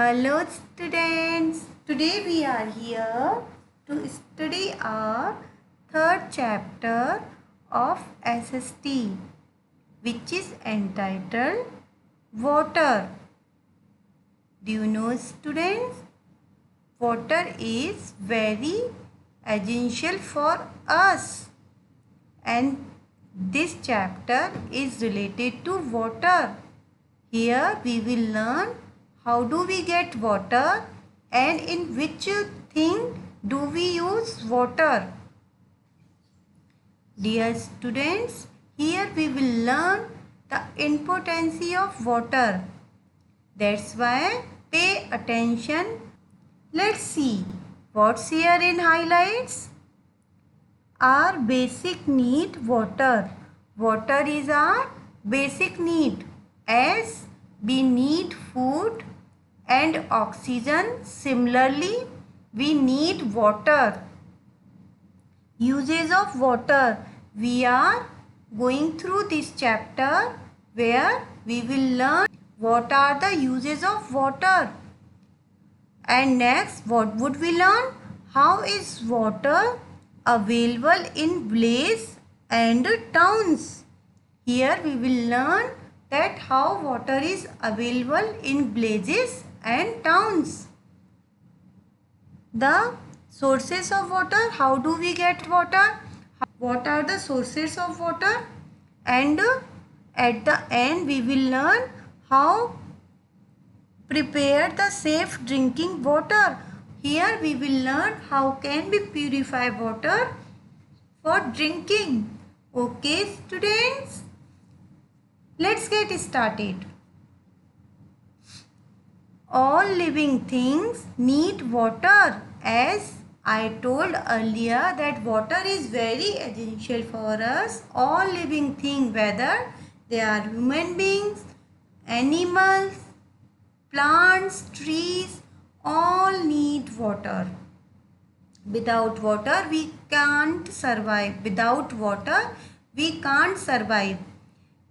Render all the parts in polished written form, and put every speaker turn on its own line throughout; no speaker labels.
Hello students, today we are here to study our third chapter of SST, which is entitled Water. Do you know students? Water is very essential for us, and this chapter is related to water. Here we will learn how do we get water and in which thing do we use water. Dear students, here we will learn the importance of water. That's why pay attention. Let's see what's here in highlights. Our basic need water. Water is our basic need as we need food and oxygen. Similarly, we need water. Uses of water. We are going through this chapter where we will learn what are the uses of water. And next, what would we learn? How is water available in villages and towns? Here we will learn that how water is available in villages and towns. The sources of water, how do we get water? What are the sources of water? And at the end we will learn how prepare the safe drinking water. Here we will learn how can we purify water for drinking. Okay students, let's get started. All living things need water. As I told earlier that water is very essential for us. All living things, whether they are human beings, animals, plants, trees, all need water. Without water we can't survive. Without water we can't survive.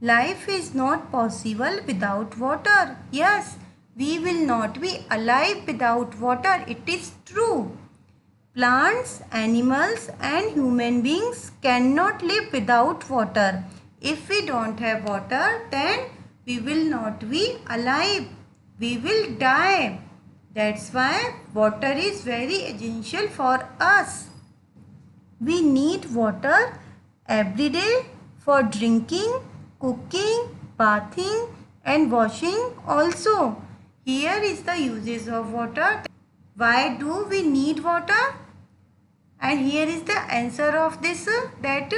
Life is not possible without water. Yes, we will not be alive without water. It is true. Plants, animals and human beings cannot live without water. If we don't have water, then we will not be alive. We will die. That's why water is very essential for us. We need water every day for drinking, cooking, bathing and washing also. Here is the uses of water. Why do we need water? And here is the answer of this, that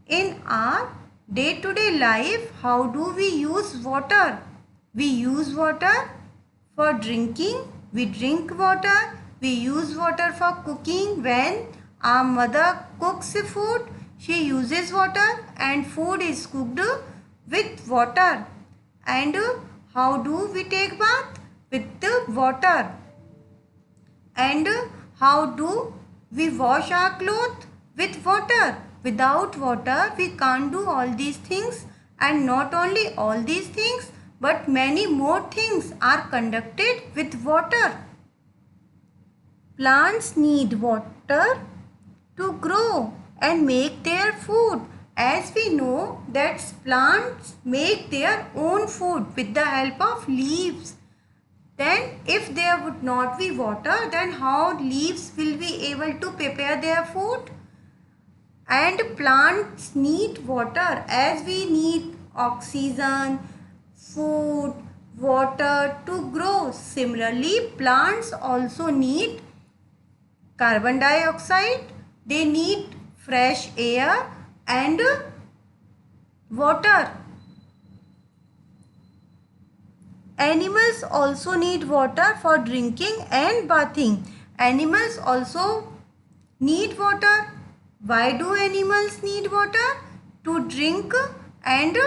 in our day-to-day life, how do we use water? We use water for drinking. We drink water. We use water for cooking. When our mother cooks food, she uses water and food is cooked with water. And how do we take bath? With the water. And how do we wash our clothes? With water. Without water we can't do all these things, and not only all these things but many more things are conducted with water. Plants need water to grow and make their food. As we know that plants make their own food with the help of leaves. Then if there would not be water, then how leaves will be able to prepare their food? And plants need water as we need oxygen, food, water to grow. Similarly, plants also need carbon dioxide. They need fresh air and water. Animals also need water for drinking and bathing. Animals also need water. Why do animals need water? To drink and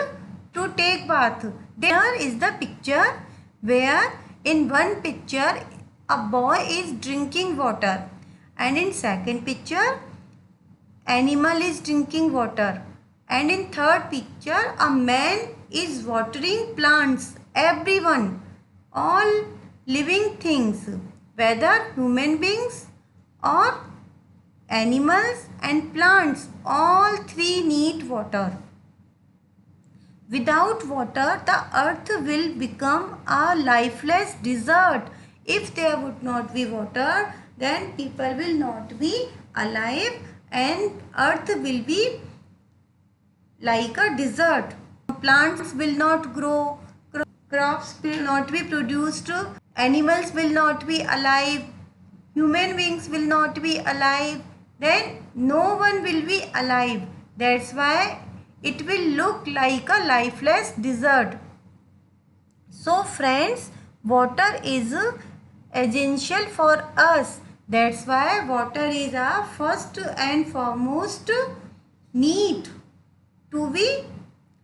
to take bath. There is the picture where in one picture a boy is drinking water, and in second picture animal is drinking water, and in third picture a man is watering plants. Everyone, all living things, whether human beings or animals and plants, all three need water. Without water, the earth will become a lifeless desert. If there would not be water, then people will not be alive and earth will be like a desert. Plants will not grow, crops will not be produced, animals will not be alive, human beings will not be alive, then no one will be alive. That's why it will look like a lifeless desert. So friends, water is essential for us. That's why water is our first and foremost need to be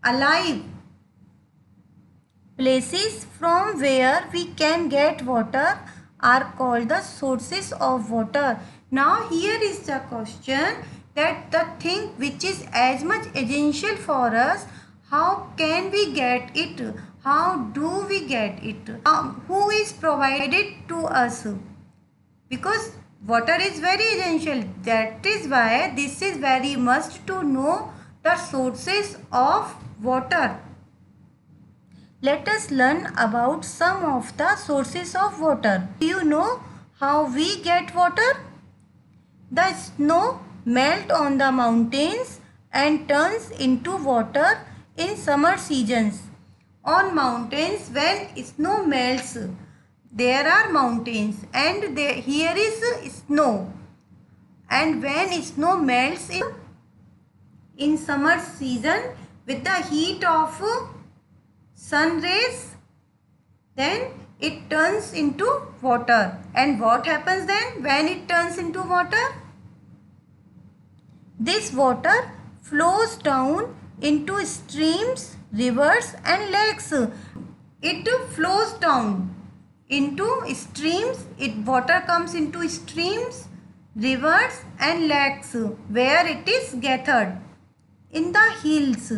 alive. Places from where we can get water are called the sources of water. Now here is the question, that the thing which is as much essential for us, how can we get it? How do we get it? Who is provided to us? Because water is very essential. That is why this is very must to know the sources of water. Let us learn about some of the sources of water. Do you know how we get water? The snow melts on the mountains and turns into water in summer seasons. On mountains, when snow melts, there are mountains and here is snow. And when snow melts in summer season with the heat of sun rays, then it turns into water. And what happens then when it turns into water? This water flows down into streams, rivers and lakes. It flows down into streams. Water comes into streams, rivers and lakes where it is gathered. In the hills,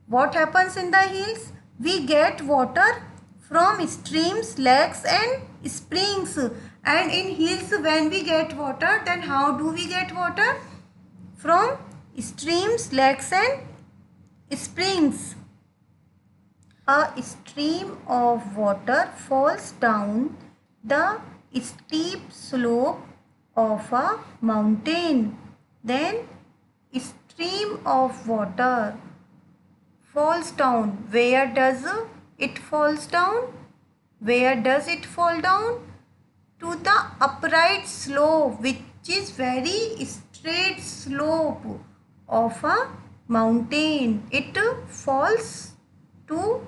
what happens in the hills? We get water from streams, lakes and springs. And in hills, when we get water, then how do we get water? From streams, lakes and springs. A stream of water falls down the steep slope of a mountain. Then stream of water falls down. Where does it falls down? Where does it fall down? To the upright slope, which is very straight slope of a mountain. It falls to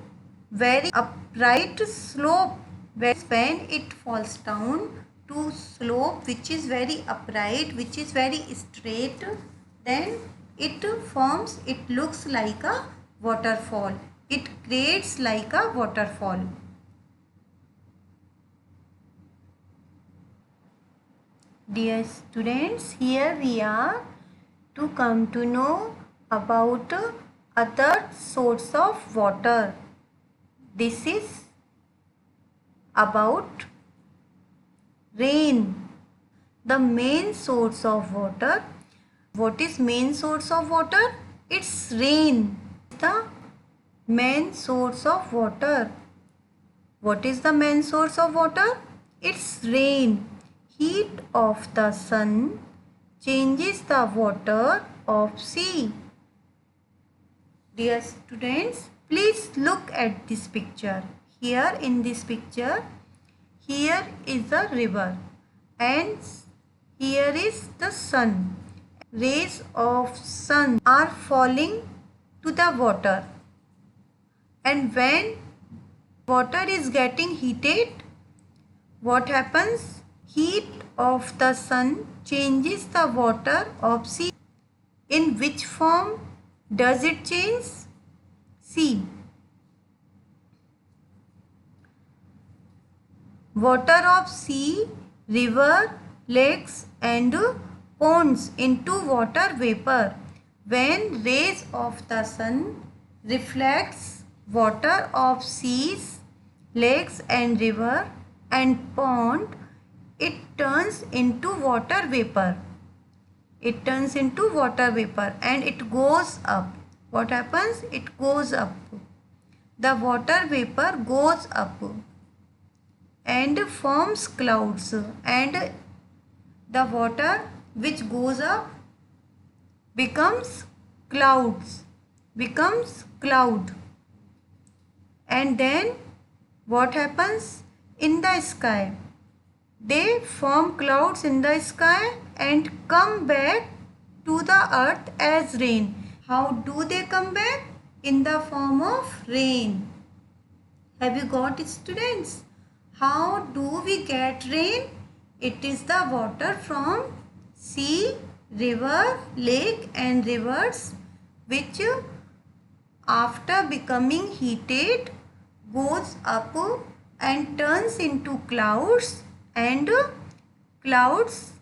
very upright slope. When it falls down to slope which is very upright, which is very straight, then it looks like a waterfall. It creates like a waterfall. Dear students, here we are to come to know about other source of water. This is about rain, the main source of water. What is main source of water? It's rain. The main source of water. What is the main source of water? It's rain. Heat of the sun changes the water of sea. Dear students, please look at this picture. Here in this picture, here is a river and here is the sun. Rays of sun are falling to the water, and when water is getting heated, what happens? Heat of the sun changes the water of sea. In which form does it change? See, water of sea, river, lakes and ponds into water vapor. When rays of the sun reflects water of seas, lakes and river and pond, it turns into water vapor. It turns into water vapor and it goes up. What happens? It goes up. The water vapor goes up and forms clouds, and the water which goes up becomes clouds, becomes cloud. And then what happens in the sky? They form clouds in the sky and come back to the earth as rain. How do they come back? In the form of rain. Have you got it, students? How do we get rain? It is the water from sea, river, lake and rivers which after becoming heated goes up and turns into clouds, and clouds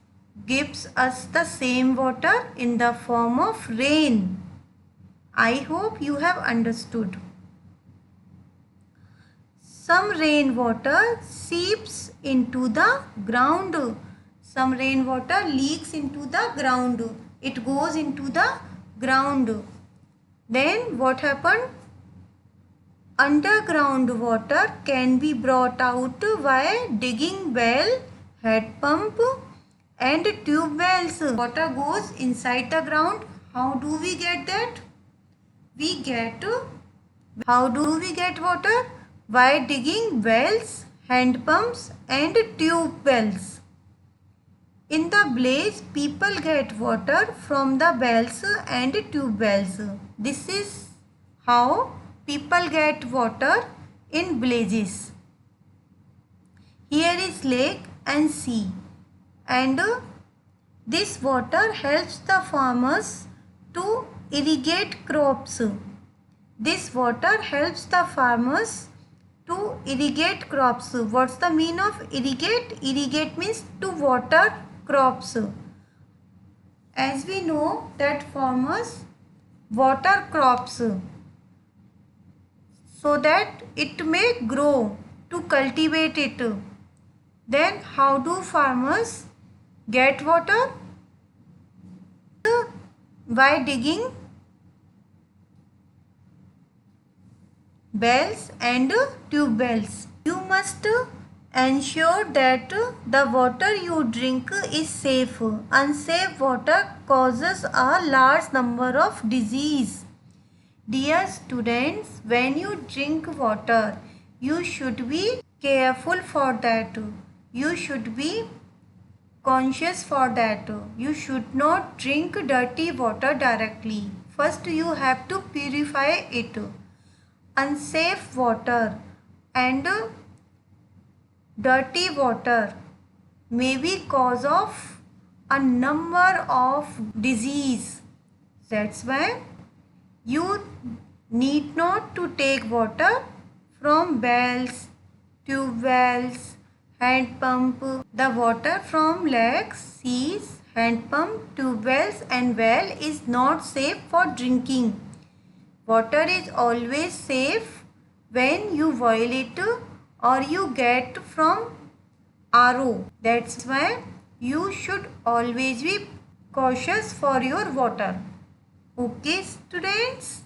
gives us the same water in the form of rain. I hope you have understood. Some rainwater seeps into the ground. Some rainwater leaks into the ground. It goes into the ground. Then what happened? Underground water can be brought out by digging well, head pump and tube wells. Water goes inside the ground. How do we get that? How do we get water? By digging wells, hand pumps and tube wells. In the village, people get water from the wells and tube wells. This is how people get water in villages. Here is lake and sea, and this water helps the farmers to irrigate crops. This water helps the farmers to irrigate crops. What's the meaning of irrigate? Irrigate means to water crops. As we know that farmers water crops so that it may grow, to cultivate it. Then how do farmers get water? By digging wells and tube wells. You must ensure that the water you drink is safe. Unsafe water causes a large number of disease. Dear students, when you drink water, you should be careful for that. You should be conscious for that. You should not drink dirty water directly. First, you have to purify it. Unsafe water and dirty water may be cause of a number of disease. That's why you need not to take water from wells, tube wells, hand pump. The water from lakes, seas, hand pump, tube wells and well is not safe for drinking. Water is always safe when you boil it or you get from RO. That's why you should always be cautious for your water. Okay, students?